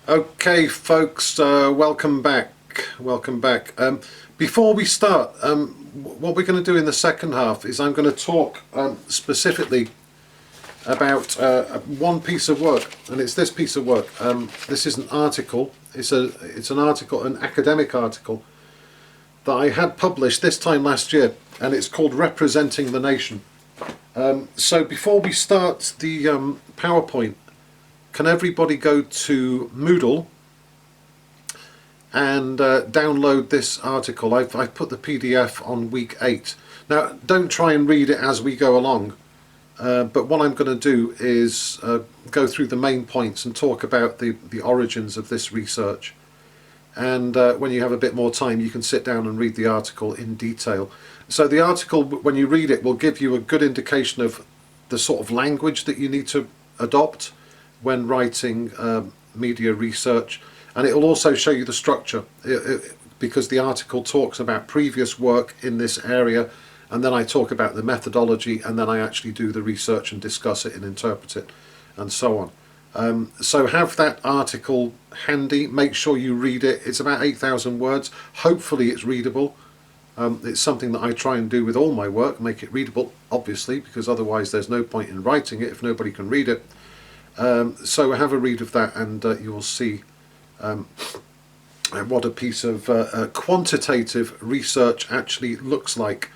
Okay, folks, welcome back. Welcome back. Before we start, what we're going to do in the second half is I'm going to talk specifically about one piece of work, and it's this piece of work. This is an article. It's an article, an academic article that I had published this time last year, and it's called "Representing the Nation." So before we start the PowerPoint, can everybody go to Moodle and download this article? I've put the PDF on week 8. Now, don't try and read it as we go along, but what I'm going to do is go through the main points and talk about the origins of this research. And when you have a bit more time, you can sit down and read the article in detail. So the article, when you read it, will give you a good indication of the sort of language that you need to adopt when writing media research, and it will also show you the structure, because the article talks about previous work in this area, and then I talk about the methodology, and then I actually do the research and discuss it and interpret it and so on. So have that article handy, make sure you read it. It's about 8,000 words. Hopefully it's readable. It's something that I try and do with all my work, make it readable, obviously, because otherwise there's no point in writing it if nobody can read it. So have a read of that, and you will see what a piece of quantitative research actually looks like.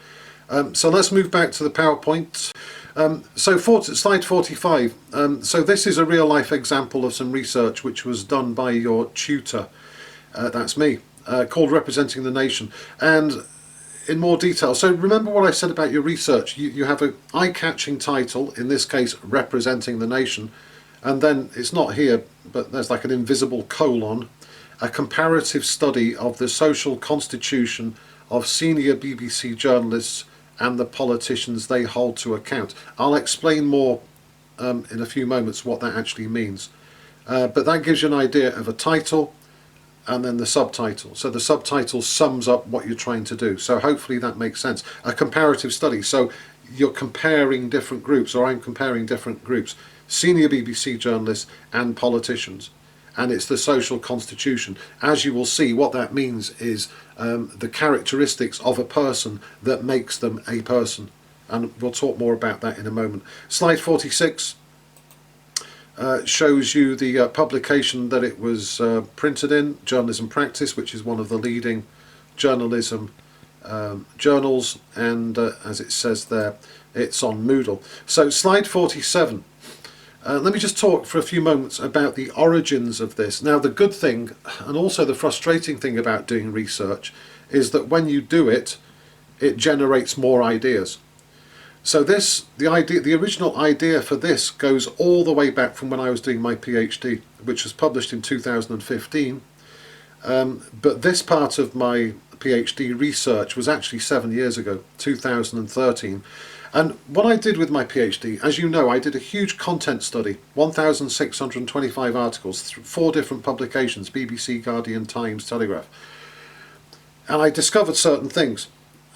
So let's move back to the PowerPoint. Slide 45. So this is a real life example of some research which was done by your tutor, that's me, called Representing the Nation. And in more detail, so remember what I said about your research. You have an eye-catching title, in this case Representing the Nation, and then it's not here, but there's like an invisible colon, a comparative study of the social constitution of senior BBC journalists and the politicians they hold to account. I'll explain more in a few moments what that actually means. But that gives you an idea of a title and then the subtitle. So the subtitle sums up what you're trying to do. So hopefully that makes sense. A comparative study. So you're comparing different groups, or I'm comparing different groups. Senior BBC journalists and politicians, and it's the social constitution. As you will see, what that means is the characteristics of a person that makes them a person, and we'll talk more about that in a moment. Slide 46 shows you the publication that it was printed in, Journalism Practice, which is one of the leading journalism journals, and as it says there, it's on Moodle. So slide 47. Let me just talk for a few moments about the origins of this. Now, the good thing, and also the frustrating thing about doing research, is that when you do it, it generates more ideas. So the original idea for this goes all the way back from when I was doing my PhD, which was published in 2015. But this part of my PhD research was actually 7 years ago, 2013. And what I did with my PhD, as you know, I did a huge content study, 1,625 articles, 4 different publications, BBC, Guardian, Times, Telegraph. And I discovered certain things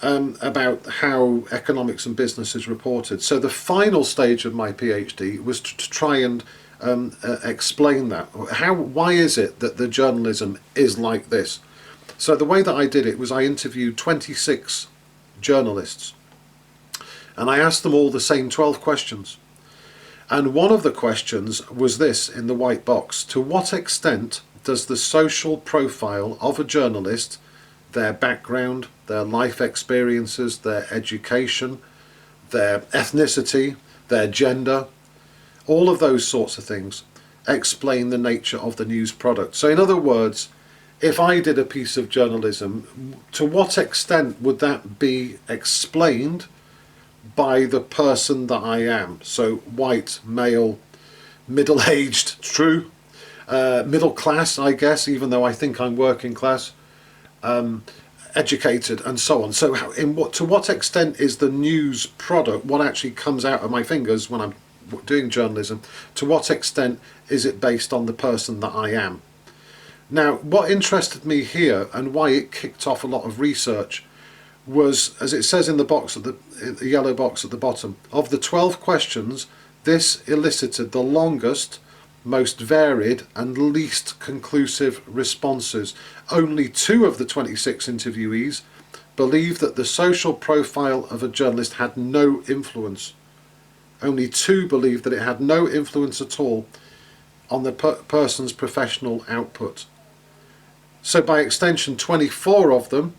about how economics and business is reported. So the final stage of my PhD was to try and explain that. Why is it that the journalism is like this? So the way that I did it was I interviewed 26 journalists, and I asked them all the same 12 questions. And one of the questions was this in the white box: to what extent does the social profile of a journalist, their background, their life experiences, their education, their ethnicity, their gender, all of those sorts of things, explain the nature of the news product? So in other words, if I did a piece of journalism, to what extent would that be explained by the person that I am? So white, male, middle-aged, true, middle class, I guess, even though I think I'm working class, educated, and so on. So to what extent is the news product, what actually comes out of my fingers when I'm doing journalism, to what extent is it based on the person that I am? Now, what interested me here and why it kicked off a lot of research was, as it says in the box at the yellow box at the bottom, of the 12 questions, this elicited the longest, most varied and least conclusive responses. Only 2 of the 26 interviewees believed that the social profile of a journalist had no influence. Only 2 believed that it had no influence at all on the person's professional output. So by extension, 24 of them,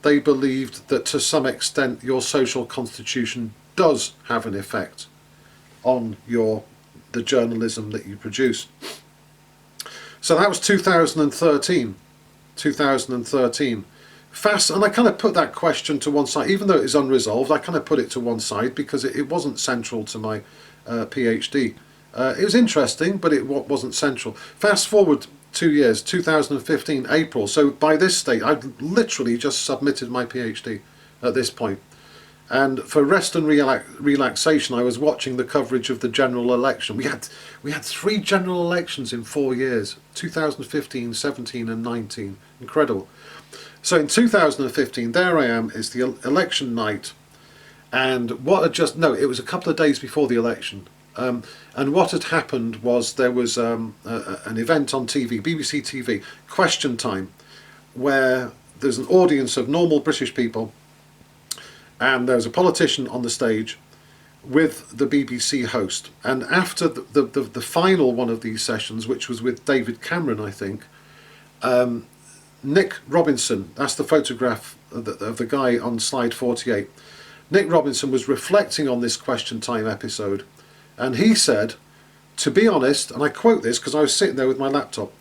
they believed that to some extent your social constitution does have an effect on the journalism that you produce. So that was 2013. 2013. And I kind of put that question to one side, even though it is unresolved. I kind of put it to one side because it wasn't central to my PhD. It was interesting, but it wasn't central. Fast forward 2 years, 2015 April. So by this stage, I'd literally just submitted my PhD at this point. And for rest and relaxation, I was watching the coverage of the general election. We had 3 general elections in 4 years: 2015, 17, and 19. Incredible. So in 2015, there I am. It's the election night, and it was a couple of days before the election. And what had happened was there was an event on TV, BBC TV, Question Time, where there's an audience of normal British people, and there's a politician on the stage with the BBC host. And after the final one of these sessions, which was with David Cameron, I think, Nick Robinson, that's the photograph of the guy on slide 48, Nick Robinson was reflecting on this Question Time episode, and he said, to be honest, and I quote this because I was sitting there with my laptop,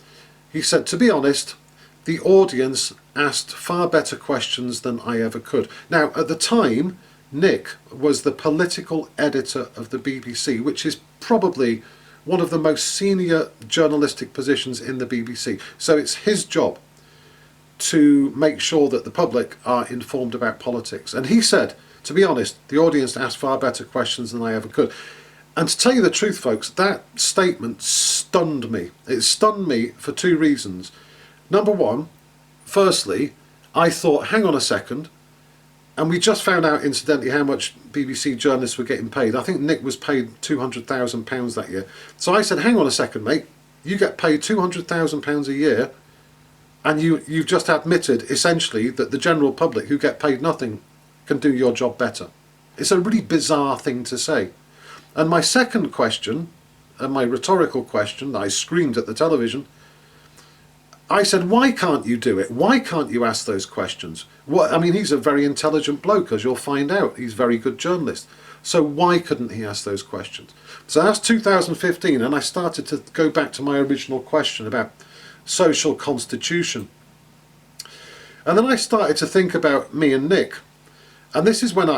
he said, to be honest, the audience asked far better questions than I ever could. Now, at the time, Nick was the political editor of the BBC, which is probably one of the most senior journalistic positions in the BBC. So it's his job to make sure that the public are informed about politics. And he said, to be honest, the audience asked far better questions than I ever could. And to tell you the truth, folks, that statement stunned me. It stunned me for 2 reasons. Number one, firstly, I thought, hang on a second, and we just found out incidentally how much BBC journalists were getting paid. I think Nick was paid £200,000 that year. So I said, hang on a second, mate, you get paid £200,000 a year, and you've just admitted essentially that the general public who get paid nothing can do your job better. It's a really bizarre thing to say. And my second question, and my rhetorical question, I screamed at the television, I said, why can't you do it? Why can't you ask those questions? I mean, he's a very intelligent bloke, as you'll find out. He's a very good journalist. So why couldn't he ask those questions? So that's 2015, and I started to go back to my original question about social constitution. And then I started to think about me and Nick. And this is when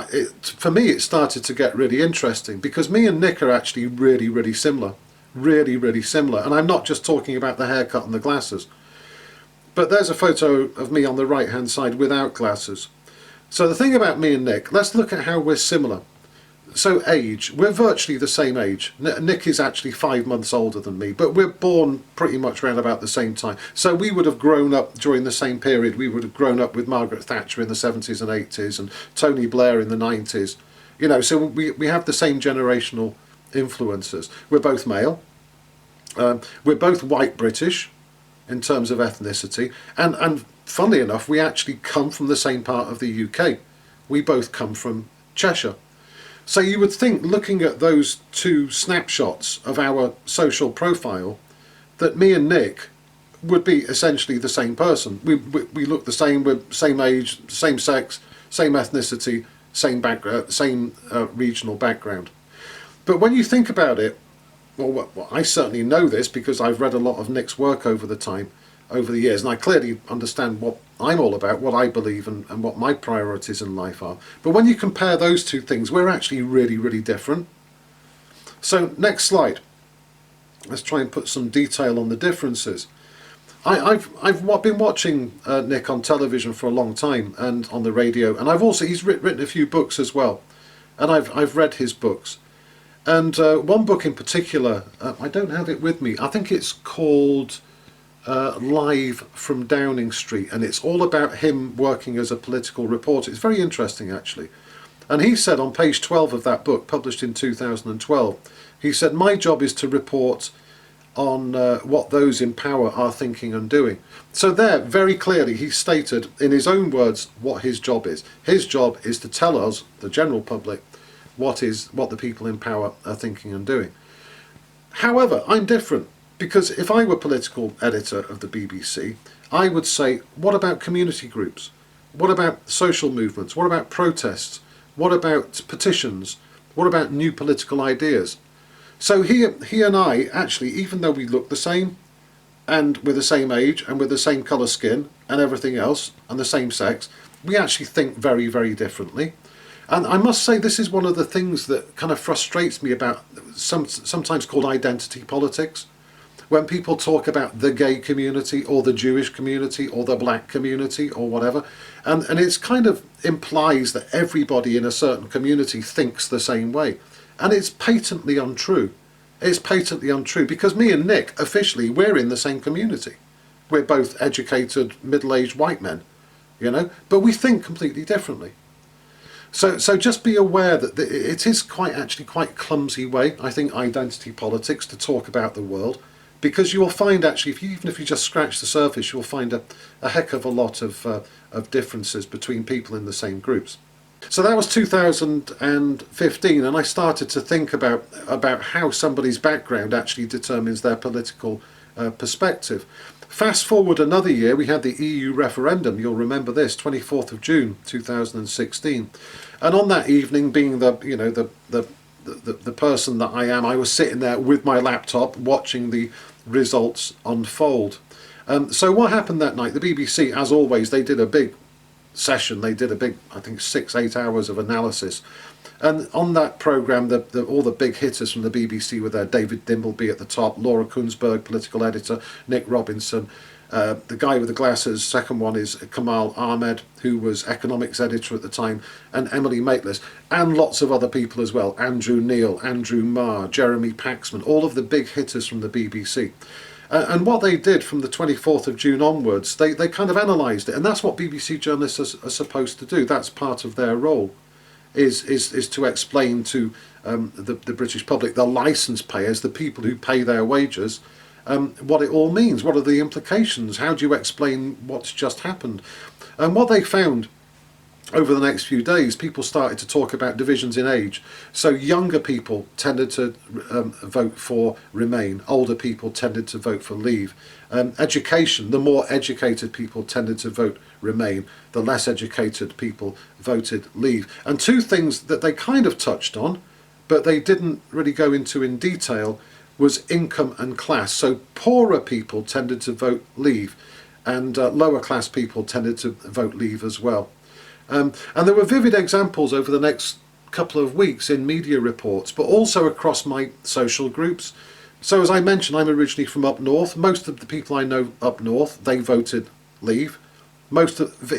for me, it started to get really interesting, because me and Nick are actually really, really similar. Really, really similar. And I'm not just talking about the haircut and the glasses. But there's a photo of me on the right-hand side without glasses. So the thing about me and Nick, let's look at how we're similar. So age, we're virtually the same age. Nick is actually 5 months older than me, but we're born pretty much around about the same time. So we would have grown up during the same period. We would have grown up with Margaret Thatcher in the 70s and 80s and Tony Blair in the 90s. You know, so we have the same generational influences. We're both male. We're both white British in terms of ethnicity. And funnily enough, we actually come from the same part of the UK. We both come from Cheshire. So you would think, looking at those 2 snapshots of our social profile, that me and Nick would be essentially the same person. We look the same, we're same age, same sex, same ethnicity, same background, same regional background. But when you think about it, well, I certainly know this because I've read a lot of Nick's work over the years, and I clearly understand what I'm all about, what I believe, and what my priorities in life are. But when you compare those 2 things, we're actually really, really different. So next slide. Let's try and put some detail on the differences. I've been watching Nick on television for a long time and on the radio, and he's written a few books as well, and I've read his books. And one book in particular, I don't have it with me. I think it's called Live from Downing Street, and it's all about him working as a political reporter. It's very interesting, actually. And he said on page 12 of that book, published in 2012, he said, my job is to report on what those in power are thinking and doing. So there, very clearly, he stated in his own words what his job is. His job is to tell us, the general public, what the people in power are thinking and doing. However, I'm different, because if I were political editor of the BBC, I would say, what about community groups? What about social movements? What about protests? What about petitions? What about new political ideas? So he and I, actually, even though we look the same, and we're the same age, and we're the same colour skin, and everything else, and the same sex, we actually think very, very differently. And I must say, this is one of the things that kind of frustrates me about sometimes called identity politics. When people talk about the gay community, or the Jewish community, or the black community, or whatever, and it kind of implies that everybody in a certain community thinks the same way. And it's patently untrue. It's patently untrue, because me and Nick, officially, we're in the same community. We're both educated, middle-aged white men, you know, but we think completely differently. So just be aware that it is actually quite clumsy way, I think, identity politics to talk about the world, because you will find actually, even if you just scratch the surface, you'll find a heck of a lot of differences between people in the same groups. So that was 2015, and I started to think about how somebody's background actually determines their political perspective. Fast forward another year, we had the EU referendum. You'll remember this, 24th of June 2016, and on that evening, being the person that I am, I was sitting there with my laptop watching the results unfold. So what happened that night? The BBC, as always, they did a big session. They did a big, I think, 6-8 hours of analysis, and on that programme, all the big hitters from the BBC were there. David Dimbleby at the top, Laura Kunsberg, political editor, Nick Robinson, the guy with the glasses, second one is Kamal Ahmed, who was economics editor at the time, and Emily Maitlis, and lots of other people as well, Andrew Neil, Andrew Marr, Jeremy Paxman, all of the big hitters from the BBC. And what they did from the 24th of June onwards, they kind of analysed it, and that's what BBC journalists are supposed to do. That's part of their role, is to explain to the British public, the licence payers, the people who pay their wages, what it all means. What are the implications? How do you explain what's just happened? And what they found over the next few days, people started to talk about divisions in age. So younger people tended to vote for Remain, older people tended to vote for Leave. Education, the more educated people tended to vote Remain, the less educated people voted Leave. And two things that they kind of touched on, but they didn't really go into in detail, was income and class. So poorer people tended to vote Leave, and lower class people tended to vote Leave as well. And there were vivid examples over the next couple of weeks in media reports, but also across my social groups. So as I mentioned, I'm originally from up north. Most of the people I know up north, they voted Leave. In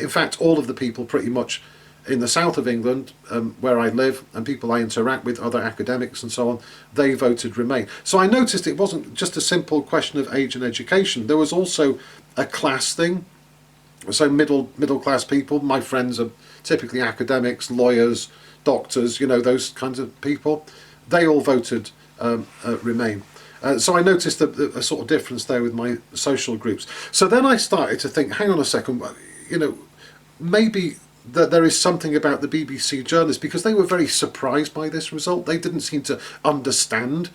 fact, all of the people pretty much in the south of England, where I live, and people I interact with, other academics and so on, they voted Remain. So I noticed it wasn't just a simple question of age and education. There was also a class thing. So middle class people, my friends are typically academics, lawyers, doctors, you know, those kinds of people. They all voted Remain. So I noticed a sort of difference there with my social groups. So then I started to think, hang on a second, you know, maybe that there is something about the BBC journalists, because they were very surprised by this result. They didn't seem to understand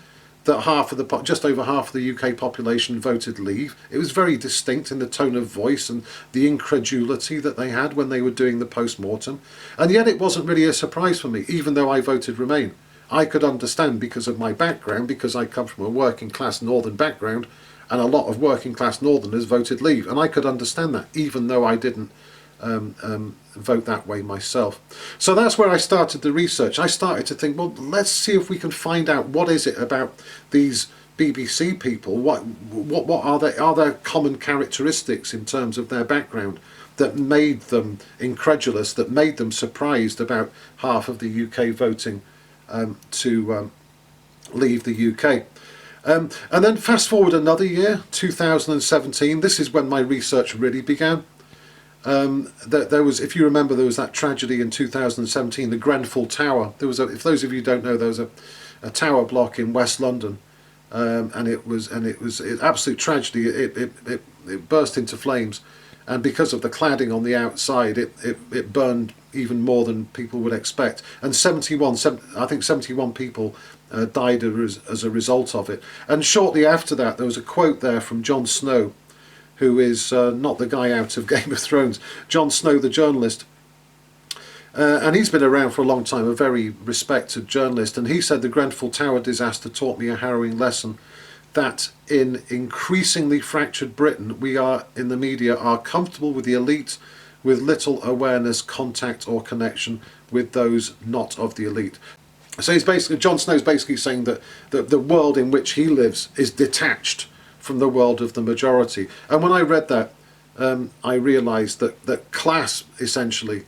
that just over half of the UK population voted Leave. It was very distinct in the tone of voice and the incredulity that they had when they were doing the post-mortem. And yet it wasn't really a surprise for me, even though I voted Remain. I could understand, because of my background, because I come from a working class northern background, and a lot of working class northerners voted Leave, and I could understand that, even though I didn't vote that way myself. So that's where I started the research. I started to think, well, let's see if we can find out what is it about these BBC people, what are their common characteristics in terms of their background that made them incredulous, that made them surprised about half of the UK voting to leave the UK. And then fast forward another year, 2017, this is when my research really began. There was, if you remember, there was that tragedy in 2017, the Grenfell Tower. There was if those of you who don't know, there was a tower block in West London and it was an absolute tragedy. It burst into flames, and because of the cladding on the outside, it burned even more than people would expect. And 71 people died as a result of it. And shortly after that, there was a quote there from Jon Snow, who is not the guy out of Game of Thrones, Jon Snow, the journalist. And he's been around for a long time, a very respected journalist. And he said the Grenfell Tower disaster taught me a harrowing lesson, that in increasingly fractured Britain, we are, in the media, are comfortable with the elite, with little awareness, contact or connection with those not of the elite. So he's basically, Jon Snow's basically saying that the world in which he lives is detached from the world of the majority. And when I read that, I realised that class, essentially,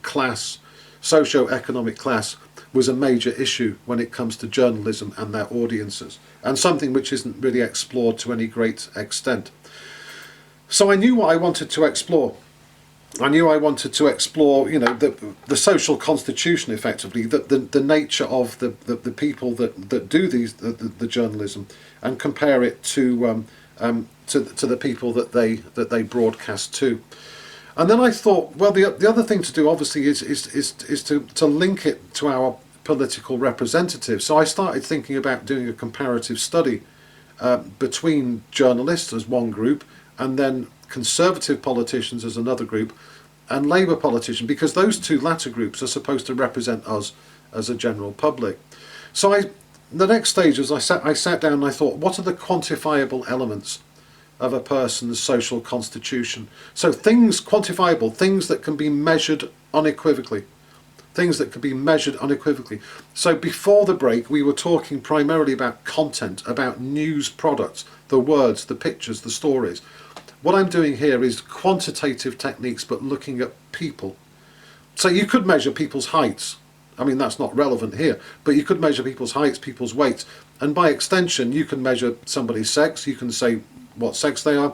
socio-economic class, was a major issue when it comes to journalism and their audiences, and something which isn't really explored to any great extent. So I knew what I wanted to explore. I knew I wanted to explore, the social constitution, effectively, the nature of the people that do the journalism, and compare it to the people that they broadcast to. And then I thought, well, the other thing to do, obviously, is to link it to our political representatives. So I started thinking about doing a comparative study between journalists as one group, and then Conservative politicians as another group, and Labour politicians, because those two latter groups are supposed to represent us as a general public. So the next stage was I sat down and I thought, what are the quantifiable elements of a person's social constitution? So things quantifiable, things that can be measured unequivocally. Things that could be measured unequivocally. So before the break, we were talking primarily about content, about news products, the words, the pictures, the stories. What I'm doing here is quantitative techniques, but looking at people. So you could measure people's heights. I mean, that's not relevant here, but you could measure people's heights, people's weights, and by extension, you can measure somebody's sex. You can say what sex they are.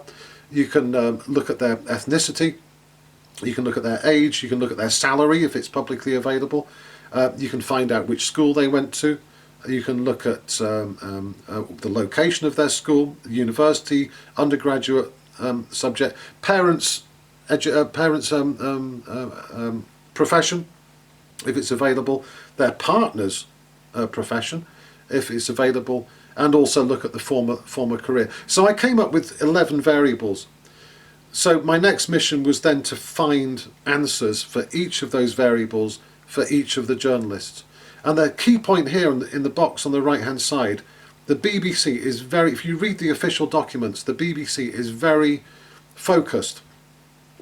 You can look at their ethnicity. You can look at their age. You can look at their salary if it's publicly available. You can find out which school they went to. You can look at the location of their school, university, undergraduate subject, parents' profession, if it's available, their partner's profession, if it's available, and also look at the former career. So I came up with 11 variables. So my next mission was then to find answers for each of those variables for each of the journalists. And the key point here in the box on the right hand side, the BBC is very, if you read the official documents, the BBC is very focused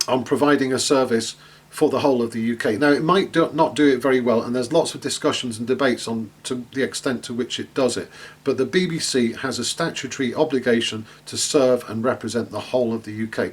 on providing a service for the whole of the UK. Now, it might not do it very well, and there's lots of discussions and debates on to the extent to which it does it, but the BBC has a statutory obligation to serve and represent the whole of the UK.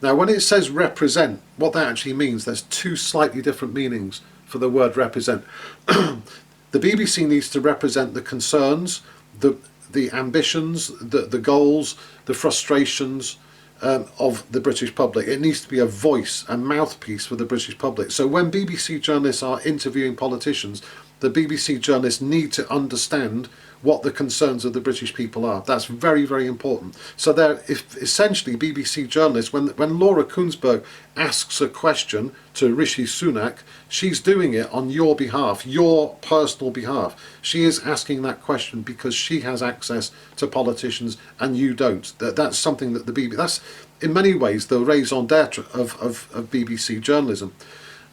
Now, when it says represent, what that actually means, there's two slightly different meanings for the word represent. The BBC needs to represent the concerns, the ambitions, the goals, the frustrations of the British public. It needs to be a voice, a mouthpiece for the British public. So when BBC journalists are interviewing politicians, the BBC journalists need to understand what the concerns of the British people are. That's very, very important. So essentially BBC journalists, when Laura Kuenssberg asks a question to Rishi Sunak, she's doing it on your behalf, your personal behalf. She is asking that question because she has access to politicians and you don't. That's something that the BBC, that's in many ways the raison d'etre of BBC journalism.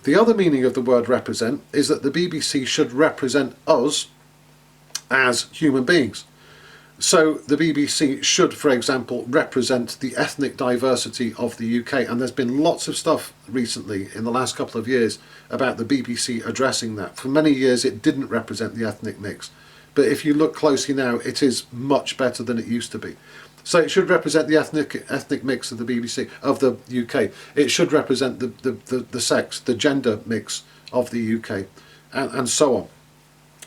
The other meaning of the word represent is that the BBC should represent us as human beings. So the BBC should, for example, represent the ethnic diversity of the UK, and there's been lots of stuff recently in the last couple of years about the BBC addressing that. For many years it didn't represent the ethnic mix, but if you look closely now, it is much better than it used to be. So it should represent the ethnic mix of the BBC, of the UK. It should represent the sex, the gender mix of the UK, and so on.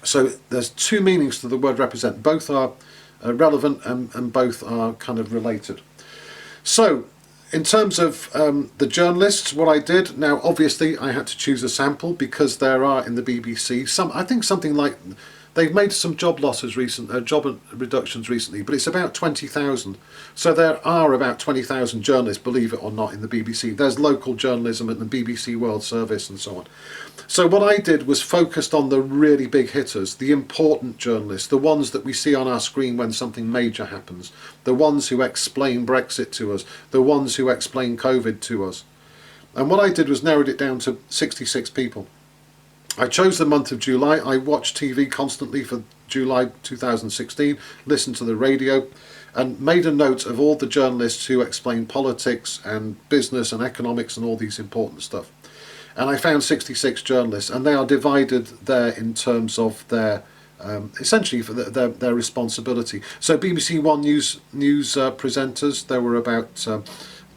So there's two meanings to the word represent. Both are relevant and both are kind of related. So in terms of the journalists, what I did, now obviously I had to choose a sample because there are in the BBC I think something like They've made some job reductions recently, but it's about 20,000. So there are about 20,000 journalists, believe it or not, in the BBC. There's local journalism at the BBC World Service and so on. So what I did was focused on the really big hitters, the important journalists, the ones that we see on our screen when something major happens, the ones who explain Brexit to us, the ones who explain COVID to us. And what I did was narrowed it down to 66 people. I chose the month of July. I watched TV constantly for July 2016, listened to the radio, and made a note of all the journalists who explain politics and business and economics and all these important stuff. And I found 66 journalists, and they are divided there in terms of their essentially for their responsibility. So BBC One news presenters, there were about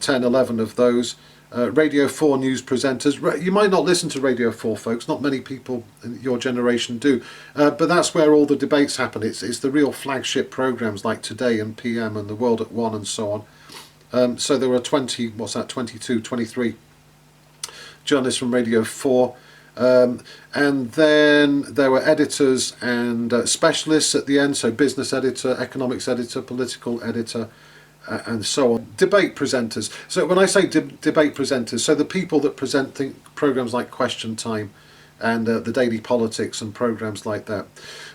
10, 11 of those. Radio 4 news presenters. You might not listen to Radio 4, folks. Not many people in your generation do. But that's where all the debates happen. It's the real flagship programmes like Today and PM and The World at 1 and so on. So there were 23 journalists from Radio 4. And then there were editors and specialists at the end. So business editor, economics editor, political editor, and so on. Debate presenters. So when I say debate presenters, so the people that present programs like Question Time and the Daily Politics and programs like that.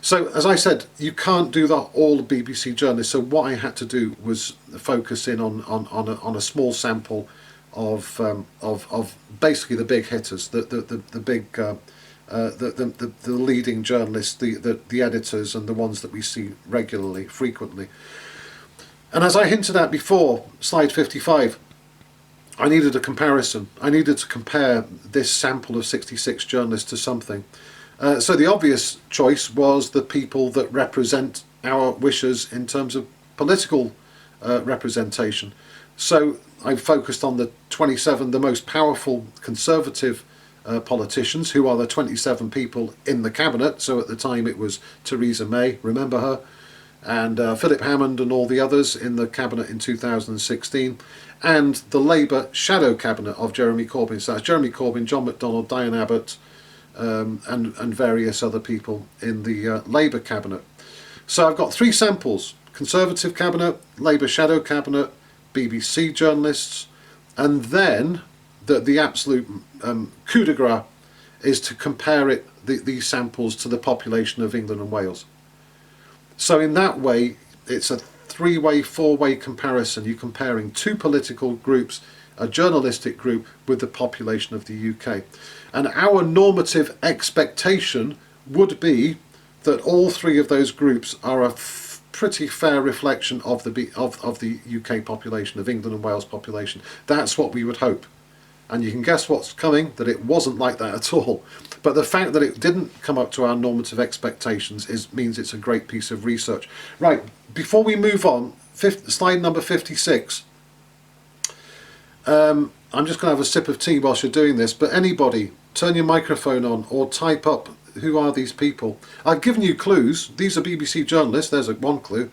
So as I said, you can't do that all BBC journalists. So what I had to do was focus in on a small sample of basically the big hitters, the big the leading journalists, the editors, and the ones that we see regularly, frequently. And as I hinted at before, slide 55, I needed a comparison. I needed to compare this sample of 66 journalists to something. So the obvious choice was the people that represent our wishes in terms of political representation. So I focused on the 27, the most powerful Conservative politicians, who are the 27 people in the cabinet. So at the time it was Theresa May, remember her? And Philip Hammond and all the others in the cabinet in 2016, and the Labour shadow cabinet of Jeremy Corbyn. So that's Jeremy Corbyn, John McDonnell, Diane Abbott, and various other people in the Labour cabinet. So I've got three samples: Conservative cabinet, Labour shadow cabinet, BBC journalists, and then the absolute coup de grace is to compare these samples to the population of England and Wales. So in that way, it's a three-way, four-way comparison. You're comparing two political groups, a journalistic group, with the population of the UK. And our normative expectation would be that all three of those groups are a pretty fair reflection of the UK population, of England and Wales population. That's what we would hope. And you can guess what's coming, that it wasn't like that at all. But the fact that it didn't come up to our normative expectations means it's a great piece of research. Right, before we move on, slide number 56. I'm just going to have a sip of tea whilst you're doing this, but anybody, turn your microphone on or type up, who are these people? I've given you clues. These are BBC journalists, there's one clue.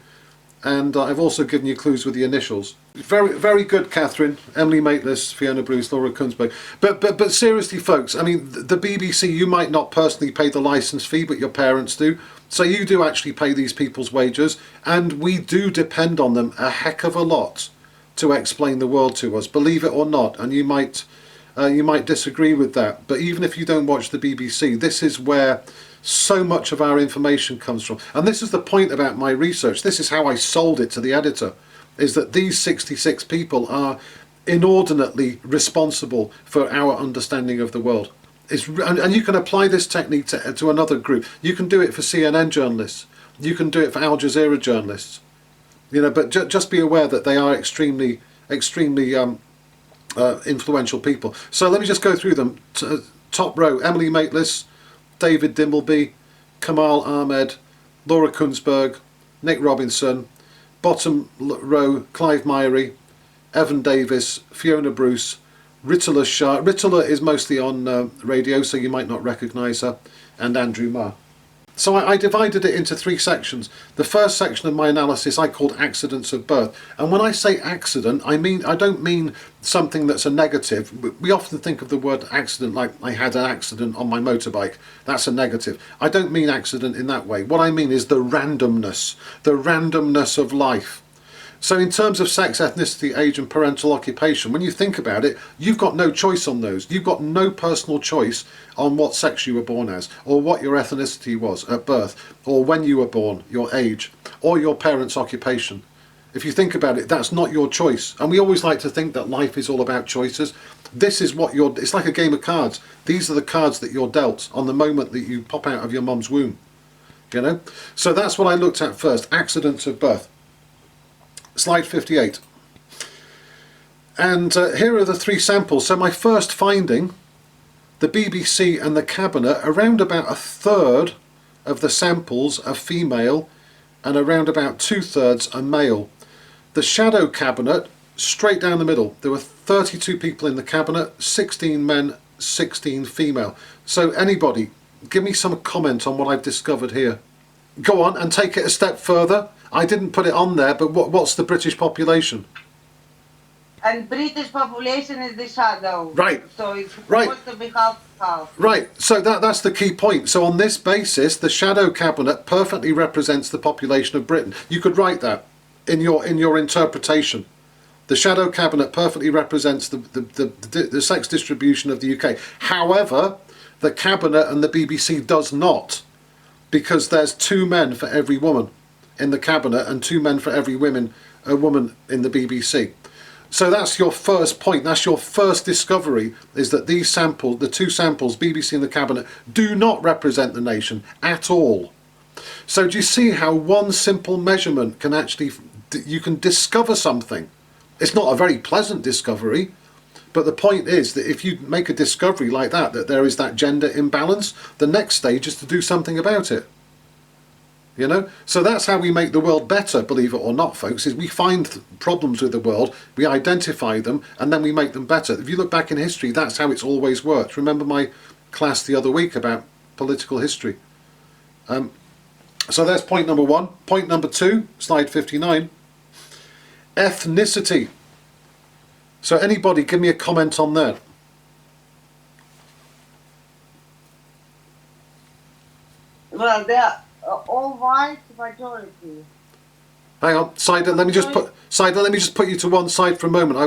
And I've also given you clues with the initials. Very, very good, Catherine. Emily Maitlis, Fiona Bruce, Laura Kunsberg. But seriously, folks, I mean, the BBC, you might not personally pay the licence fee, but your parents do. So you do actually pay these people's wages, and we do depend on them a heck of a lot to explain the world to us, believe it or not. And you might disagree with that. But even if you don't watch the BBC, this is where so much of our information comes from. And this is the point about my research. This is how I sold it to the editor, is that these 66 people are inordinately responsible for our understanding of the world. And you can apply this technique to another group. You can do it for CNN journalists. You can do it for Al Jazeera journalists. But just be aware that they are extremely influential people. So let me just go through them. Top row: Emily Maitlis, David Dimbleby, Kamal Ahmed, Laura Kunsberg, Nick Robinson. Bottom row: Clive Myrie, Evan Davis, Fiona Bruce, Ritula Shah. Ritula is mostly on radio, so you might not recognise her, and Andrew Marr. So I divided it into 3 sections. The first section of my analysis I called accidents of birth. And when I say accident, I don't mean something that's a negative. We often think of the word accident like I had an accident on my motorbike. That's a negative. I don't mean accident in that way. What I mean is the randomness of life. So in terms of sex, ethnicity, age and parental occupation, when you think about it, you've got no choice on those. You've got no personal choice on what sex you were born as, or what your ethnicity was at birth, or when you were born, your age, or your parents' occupation. If you think about it, that's not your choice. And we always like to think that life is all about choices. This is what it's like a game of cards. These are the cards that you're dealt on the moment that you pop out of your mum's womb. You know? So that's what I looked at first, accidents of birth. Slide 58. And here are the 3 samples. So my first finding, the BBC and the Cabinet, around about 1/3 of the samples are female and around about 2/3 are male. The Shadow Cabinet, straight down the middle, there were 32 people in the Cabinet, 16 men, 16 female. So anybody, give me some comment on what I've discovered here. Go on and take it a step further. I didn't put it on there, but what's the British population? And British population is the shadow. Right. So it's supposed to be half. Right. So that's the key point. So on this basis, the Shadow Cabinet perfectly represents the population of Britain. You could write that in your interpretation. The Shadow Cabinet perfectly represents the sex distribution of the UK. However, the Cabinet and the BBC does not, because there's 2 men for every woman in the Cabinet and 2 men for every woman in the BBC. So that's your first point, that's your first discovery, is that these samples, the 2 samples, BBC and the Cabinet, do not represent the nation at all. So do you see how one simple measurement can actually, you can discover something? It's not a very pleasant discovery, but the point is that if you make a discovery like that there is that gender imbalance, the next stage is to do something about it. You know, so that's how we make the world better, believe it or not, folks, is we find problems with the world, we identify them, and then we make them better. If you look back in history, that's how it's always worked. Remember my class the other week about political history. So that's point number 1. Point number 2, slide 59, ethnicity. So anybody give me a comment on that? Well, they're all white majority. Hang on, Saida, let me just put you to one side for a moment. I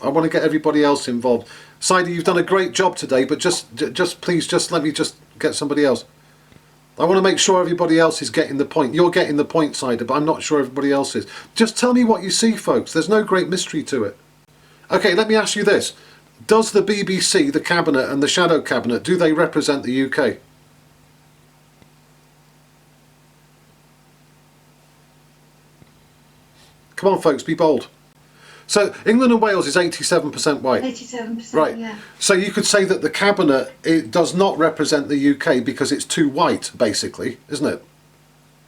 want to get everybody else involved. Saida, you've done a great job today, but please let me get somebody else. I want to make sure everybody else is getting the point. You're getting the point, Saida, but I'm not sure everybody else is. Just tell me what you see, folks. There's no great mystery to it. Okay, let me ask you this. Does the BBC, the Cabinet and the Shadow Cabinet, do they represent the UK? Come on, folks, be bold. So England and Wales is 87% white. 87%, right. Yeah. So you could say that the Cabinet, it does not represent the UK because it's too white, basically, isn't it?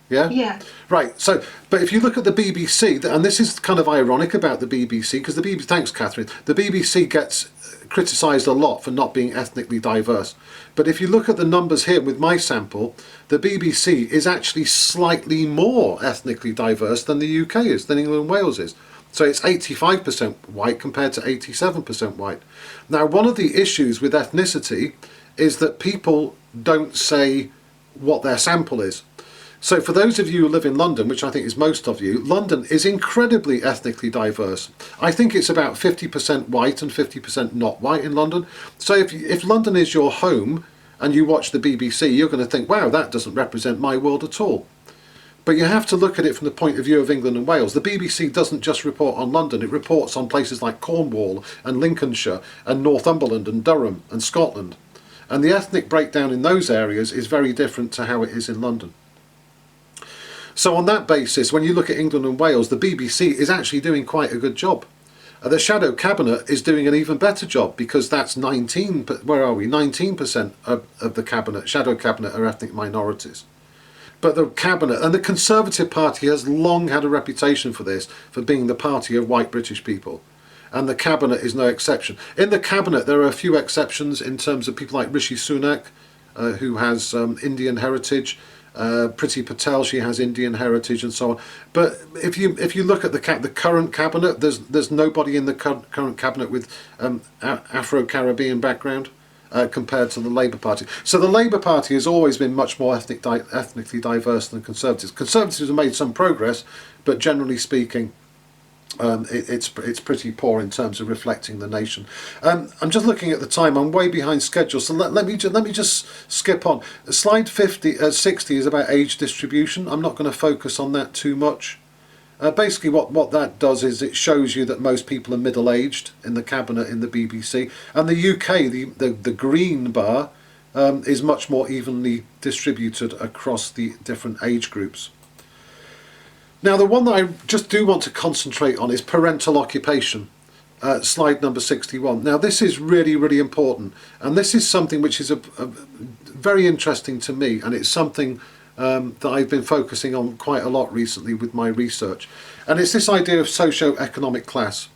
Yeah? Yeah. Right, so, but if you look at the BBC, and this is kind of ironic about the BBC, because the BBC, thanks Catherine, the BBC gets criticised a lot for not being ethnically diverse. But if you look at the numbers here with my sample, the BBC is actually slightly more ethnically diverse than the UK is, than England and Wales is. So it's 85% white compared to 87% white. Now, one of the issues with ethnicity is that people don't say what their sample is. So for those of you who live in London, which I think is most of you, London is incredibly ethnically diverse. I think it's about 50% white and 50% not white in London. So if London is your home and you watch the BBC, you're going to think, wow, that doesn't represent my world at all. But you have to look at it from the point of view of England and Wales. The BBC doesn't just report on London, it reports on places like Cornwall and Lincolnshire and Northumberland and Durham and Scotland. And the ethnic breakdown in those areas is very different to how it is in London. So on that basis, when you look at England and Wales, the BBC is actually doing quite a good job. The Shadow Cabinet is doing an even better job because that's 19% of the Cabinet, Shadow Cabinet, are ethnic minorities. But the Cabinet, and the Conservative Party has long had a reputation for this, for being the party of white British people. And the Cabinet is no exception. In the Cabinet there are a few exceptions in terms of people like Rishi Sunak, who has Indian heritage. Priti Patel, she has Indian heritage, and so on. But if you look at the current cabinet, there's nobody in the current cabinet with Afro-Caribbean background compared to the Labour Party. So the Labour Party has always been much more ethnically diverse than Conservatives. Conservatives have made some progress, but generally speaking, it's pretty poor in terms of reflecting the nation. I'm just looking at the time. I'm way behind schedule, so let me just skip on. Slide 60 is about age distribution. I'm not going to focus on that too much. Basically what that does is it shows you that most people are middle-aged in the cabinet in the BBC, and the UK, the green bar, is much more evenly distributed across the different age groups. Now, the one that I just do want to concentrate on is parental occupation. Slide number 61. Now, this is really, really important, and this is something which is very interesting to me, and it's something that I've been focusing on quite a lot recently with my research, and it's this idea of socio-economic class.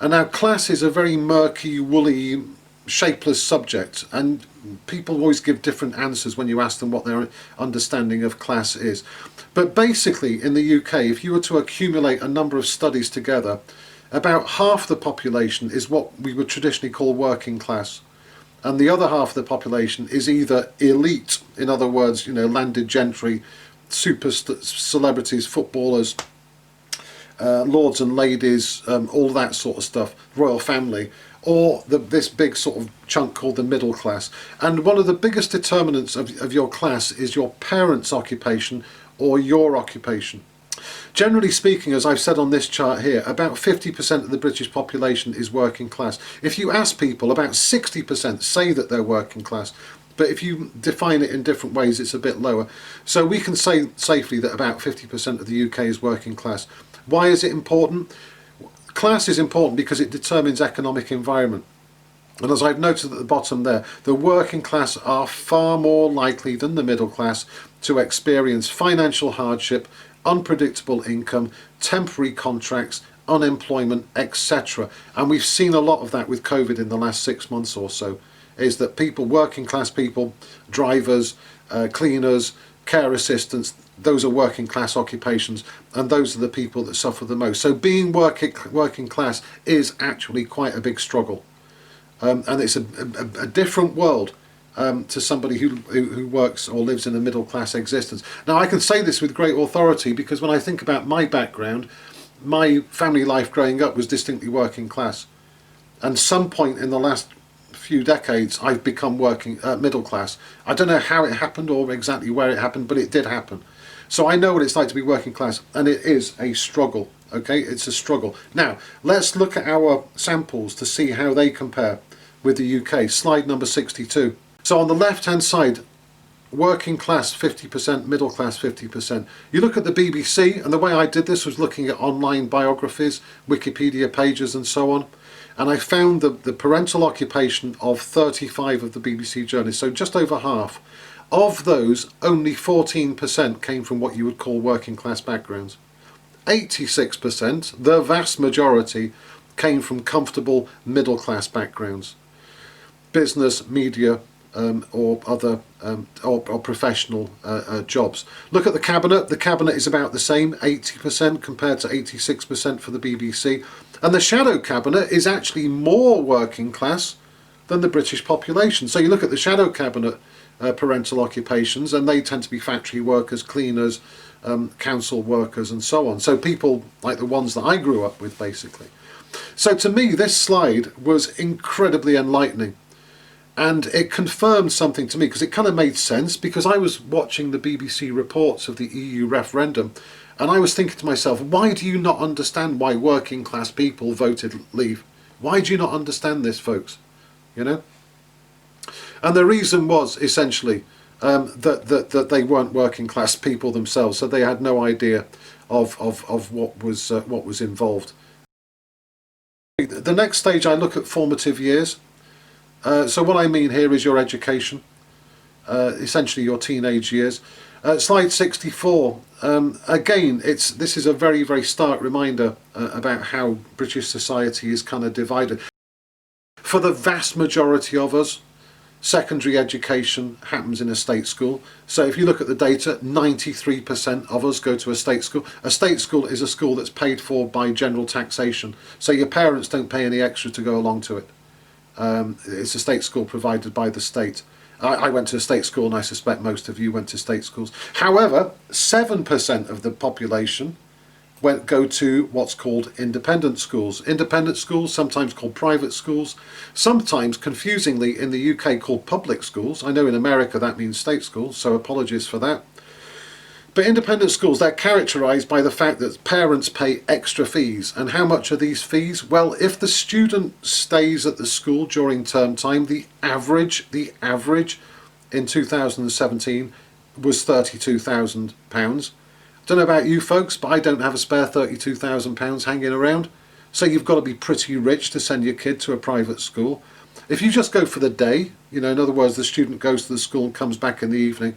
And now, class is a very murky, woolly, shapeless subject, and people always give different answers when you ask them what their understanding of class is. But basically, in the UK, if you were to accumulate a number of studies together, about half the population is what we would traditionally call working class, and the other half of the population is either elite, in other words, landed gentry, super celebrities, footballers, lords and ladies, all that sort of stuff, royal family, or this big sort of chunk called the middle class. And one of the biggest determinants of your class is your parents' occupation or your occupation. Generally speaking, as I've said on this chart here, about 50% of the British population is working class. If you ask people, about 60% say that they're working class, but if you define it in different ways, it's a bit lower. So we can say safely that about 50% of the UK is working class. Why is it important? Class is important because it determines economic environment. And as I've noted at the bottom there, the working class are far more likely than the middle class to experience financial hardship, unpredictable income, temporary contracts, unemployment, etc. And we've seen a lot of that with COVID in the last 6 months or so, is that people, working class people, drivers, cleaners, care assistants, those are working class occupations, and those are the people that suffer the most. So being working class is actually quite a big struggle, and it's a different world to somebody who works or lives in a middle class existence. Now, I can say this with great authority because when I think about my background, my family life growing up was distinctly working class, and some point in the last few decades I've become middle class. I don't know how it happened or exactly where it happened, but it did happen. So I know what it's like to be working class, and it is a struggle. Okay, it's a struggle. Now let's look at our samples to see how they compare with the UK. Slide number 62. So on the left hand side, working class 50%, middle class 50%. You look at the BBC, and the way I did this was looking at online biographies, Wikipedia pages and so on, and I found the parental occupation of 35 of the BBC journalists, so just over half. Of those, only 14% came from what you would call working class backgrounds. 86%, the vast majority, came from comfortable middle class backgrounds. Business, media, or other or professional jobs. Look at the cabinet. The cabinet is about the same, 80% compared to 86% for the BBC. And the shadow cabinet is actually more working class than the British population. So you look at the shadow cabinet parental occupations, and they tend to be factory workers, cleaners, council workers and so on. So people like the ones that I grew up with, basically. So to me, this slide was incredibly enlightening. And it confirmed something to me, because it kind of made sense, because I was watching the BBC reports of the EU referendum, and I was thinking to myself, why do you not understand why working class people voted leave? Why do you not understand this, folks? You know? And the reason was essentially that they weren't working class people themselves, so they had no idea of what was involved. The next stage, I look at formative years. So what I mean here is your education, essentially your teenage years. Slide 64. Again, this is a very, very stark reminder about how British society is kind of divided. For the vast majority of us, secondary education happens in a state school. So if you look at the data, 93% of us go to a state school. A state school is a school that's paid for by general taxation. So your parents don't pay any extra to go along to it. It's a state school provided by the state. I went to a state school, and I suspect most of you went to state schools. However, 7% of the population go to what's called independent schools. Independent schools, sometimes called private schools, sometimes confusingly in the UK called public schools. I know in America that means state schools, so apologies for that. But independent schools, they're characterised by the fact that parents pay extra fees. And how much are these fees? Well, if the student stays at the school during term time, the average in 2017 was £32,000. Don't know about you folks, but I don't have a spare £32,000 hanging around. So you've got to be pretty rich to send your kid to a private school. If you just go for the day, you know, in other words, the student goes to the school and comes back in the evening,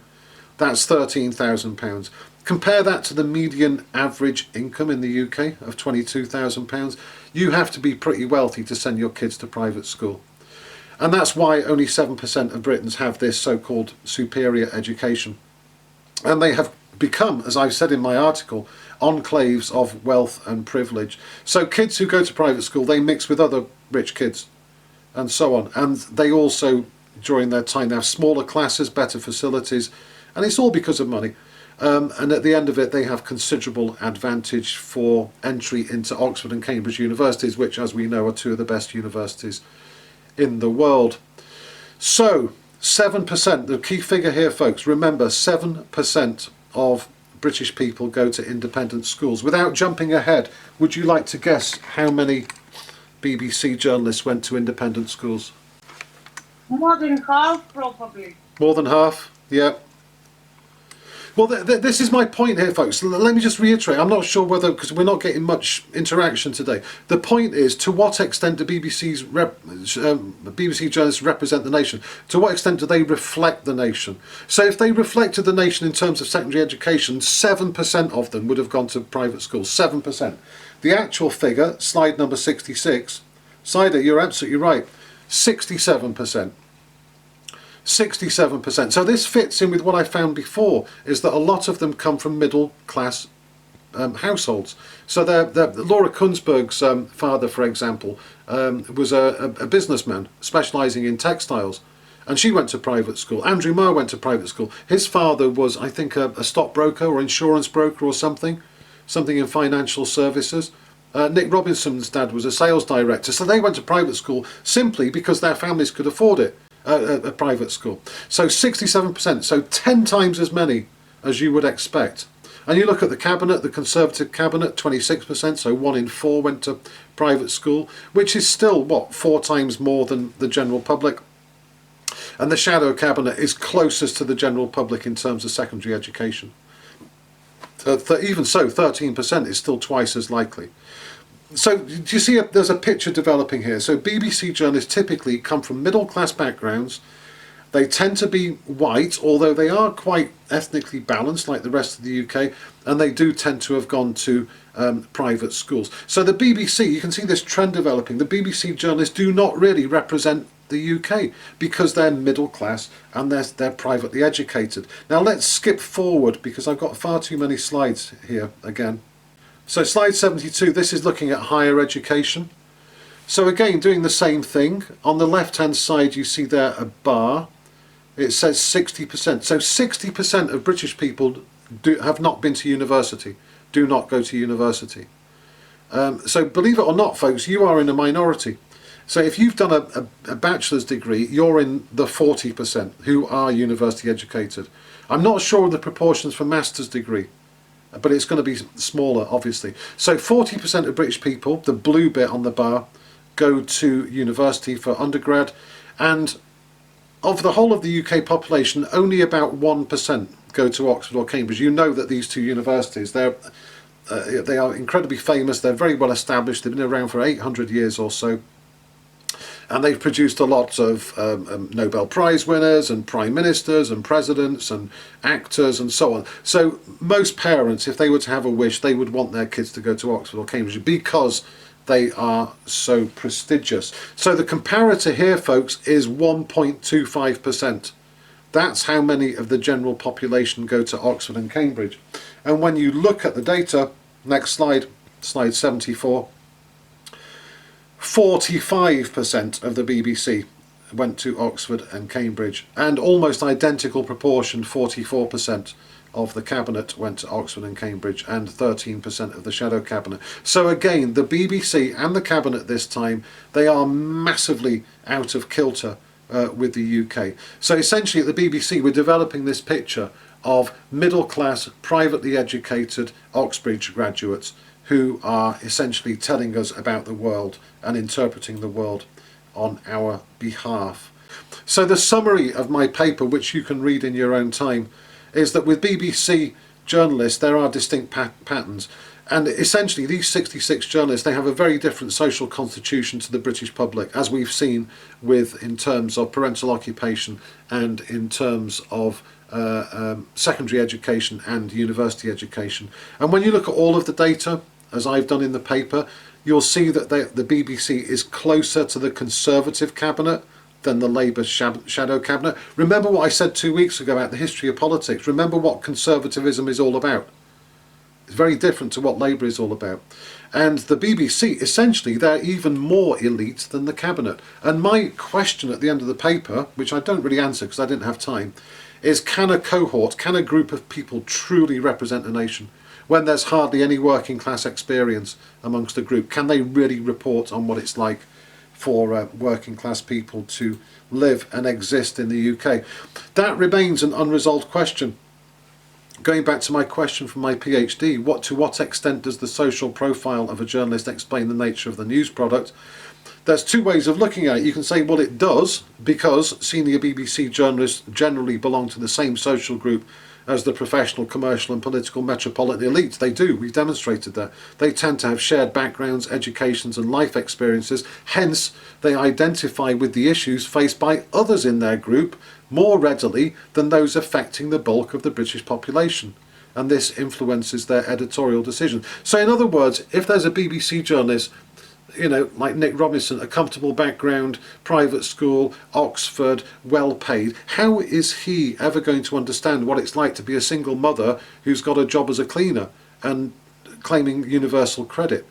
that's £13,000. Compare that to the median average income in the UK of £22,000. You have to be pretty wealthy to send your kids to private school. And that's why only 7% of Britons have this so-called superior education. And they have become, as I've said in my article, enclaves of wealth and privilege. So kids who go to private school, they mix with other rich kids and so on. And they also, during their time, they have smaller classes, better facilities, and it's all because of money. And at the end of it, they have considerable advantage for entry into Oxford and Cambridge universities, which, as we know, are two of the best universities in the world. So 7%, the key figure here, folks, remember 7% of British people go to independent schools. Without jumping ahead, would you like to guess how many BBC journalists went to independent schools? More than half, probably. More than half? Yeah. Well, this is my point here, folks. Let me just reiterate. I'm not sure whether, because we're not getting much interaction today. The point is, to what extent do BBC journalists represent the nation? To what extent do they reflect the nation? So if they reflected the nation in terms of secondary education, 7% of them would have gone to private schools. 7%. The actual figure, slide number 66, Sider, you're absolutely right, 67%. 67%. So this fits in with what I found before, is that a lot of them come from middle class households. So Laura Kunzberg's father, for example, was a businessman specialising in textiles, and she went to private school. Andrew Marr went to private school. His father was, I think, a stockbroker or insurance broker or something in financial services. Nick Robinson's dad was a sales director. So they went to private school simply because their families could afford it. A private school. So 67%, so 10 times as many as you would expect. And you look at the cabinet, the Conservative cabinet, 26%, so 1 in 4 went to private school, which is still, what, 4 times more than the general public. And the shadow cabinet is closest to the general public in terms of secondary education. Even so, 13% is still twice as likely. So do you see there's a picture developing here? So BBC journalists typically come from middle class backgrounds. They tend to be white, although they are quite ethnically balanced like the rest of the UK, and they do tend to have gone to private schools. So the BBC, you can see this trend developing. The BBC journalists do not really represent the UK because they're middle class and they're privately educated. Now let's skip forward because I've got far too many slides here again. So slide 72, this is looking at higher education. So again, doing the same thing. On the left hand side you see there a bar. It says 60%. So 60% of British people have not been to university, do not go to university. So believe it or not, folks, you are in a minority. So if you've done a bachelor's degree, you're in the 40% who are university educated. I'm not sure of the proportions for master's degree, but it's going to be smaller, obviously. So 40% of British people, the blue bit on the bar, go to university for undergrad, and of the whole of the UK population, only about 1% go to Oxford or Cambridge. You know that these two universities, they are incredibly famous, they're very well established, they've been around for 800 years or so. And they've produced a lot of Nobel Prize winners and prime ministers and presidents and actors and so on. So most parents, if they were to have a wish, they would want their kids to go to Oxford or Cambridge because they are so prestigious. So the comparator here, folks, is 1.25%. That's how many of the general population go to Oxford and Cambridge. And when you look at the data, next slide, slide 74, 45% of the BBC went to Oxford and Cambridge, and almost identical proportion, 44% of the cabinet went to Oxford and Cambridge, and 13% of the shadow cabinet. So again, the BBC and the cabinet this time, they are massively out of kilter with the UK. So essentially at the BBC we're developing this picture of middle class, privately educated Oxbridge graduates who are essentially telling us about the world and interpreting the world on our behalf. So the summary of my paper, which you can read in your own time, is that with BBC journalists there are distinct patterns, and essentially these 66 journalists, they have a very different social constitution to the British public, as we've seen with in terms of parental occupation and in terms of secondary education and university education. And when you look at all of the data, as I've done in the paper, you'll see that the BBC is closer to the Conservative cabinet than the Labour shadow cabinet. Remember what I said 2 weeks ago about the history of politics. Remember what conservatism is all about. It's very different to what Labour is all about. And the BBC, essentially, they're even more elite than the cabinet. And my question at the end of the paper, which I don't really answer because I didn't have time, is can a cohort, can a group of people truly represent a nation when there's hardly any working class experience amongst the group? Can they really report on what it's like for working class people to live and exist in the UK? That remains an unresolved question. Going back to my question from my PhD, to what extent does the social profile of a journalist explain the nature of the news product? There's two ways of looking at it. You can say, well, it does, because senior BBC journalists generally belong to the same social group as the professional, commercial and political metropolitan elite. They do, we've demonstrated that. They tend to have shared backgrounds, educations and life experiences, hence they identify with the issues faced by others in their group more readily than those affecting the bulk of the British population. And this influences their editorial decisions. So in other words, if there's a BBC journalist, you know, like Nick Robinson, a comfortable background, private school, Oxford, well paid, how is he ever going to understand what it's like to be a single mother who's got a job as a cleaner and claiming universal credit?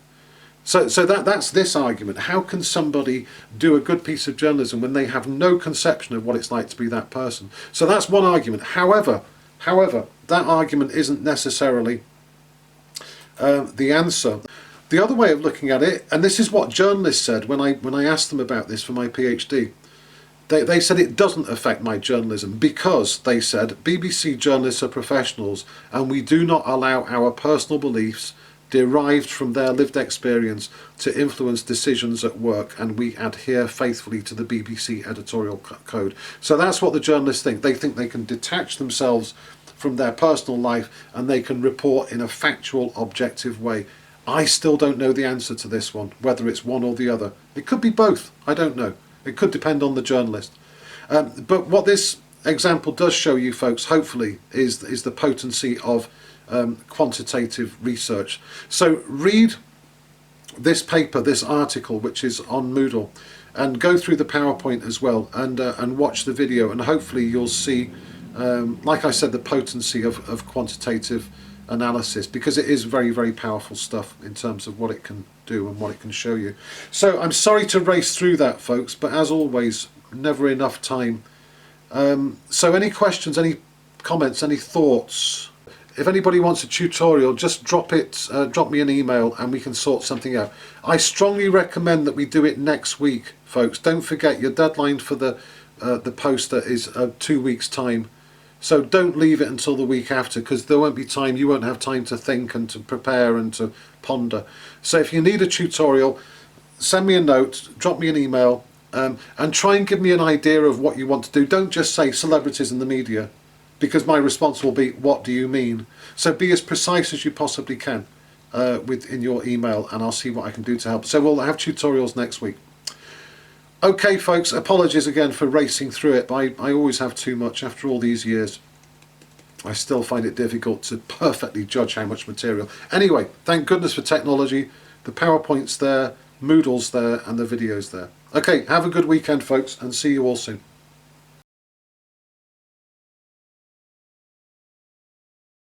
So that's this argument. How can somebody do a good piece of journalism when they have no conception of what it's like to be that person? So that's one argument. However, that argument isn't necessarily the answer. The other way of looking at it, and this is what journalists said when I asked them about this for my PhD, they said it doesn't affect my journalism because, they said, BBC journalists are professionals and we do not allow our personal beliefs derived from their lived experience to influence decisions at work, and we adhere faithfully to the BBC editorial code. So that's what the journalists think. They think they can detach themselves from their personal life and they can report in a factual, objective way. I still don't know the answer to this one, whether it's one or the other. It could be both, I don't know. It could depend on the journalist. But what this example does show you folks, hopefully, is the potency of quantitative research. So read this paper, this article, which is on Moodle, and go through the PowerPoint as well, and watch the video, and hopefully you'll see, like I said, the potency of quantitative analysis, because it is very, very powerful stuff in terms of what it can do and what it can show you. So I'm sorry to race through that, folks, but as always, never enough time. So any questions, any comments, any thoughts? If anybody wants a tutorial, just drop me an email and we can sort something out. I strongly recommend that we do it next week, folks. Don't forget, your deadline for the poster is 2 weeks' time. So don't leave it until the week after, because there won't be time, you won't have time to think and to prepare and to ponder. So if you need a tutorial, send me a note, drop me an email, and try and give me an idea of what you want to do. Don't just say celebrities in the media, because my response will be, what do you mean? So be as precise as you possibly can in your email, and I'll see what I can do to help. So we'll have tutorials next week. Okay folks, apologies again for racing through it, but I always have too much after all these years. I still find it difficult to perfectly judge how much material. Anyway, thank goodness for technology. The PowerPoint's there, Moodle's there and the video's there. Okay, have a good weekend, folks, and see you all soon.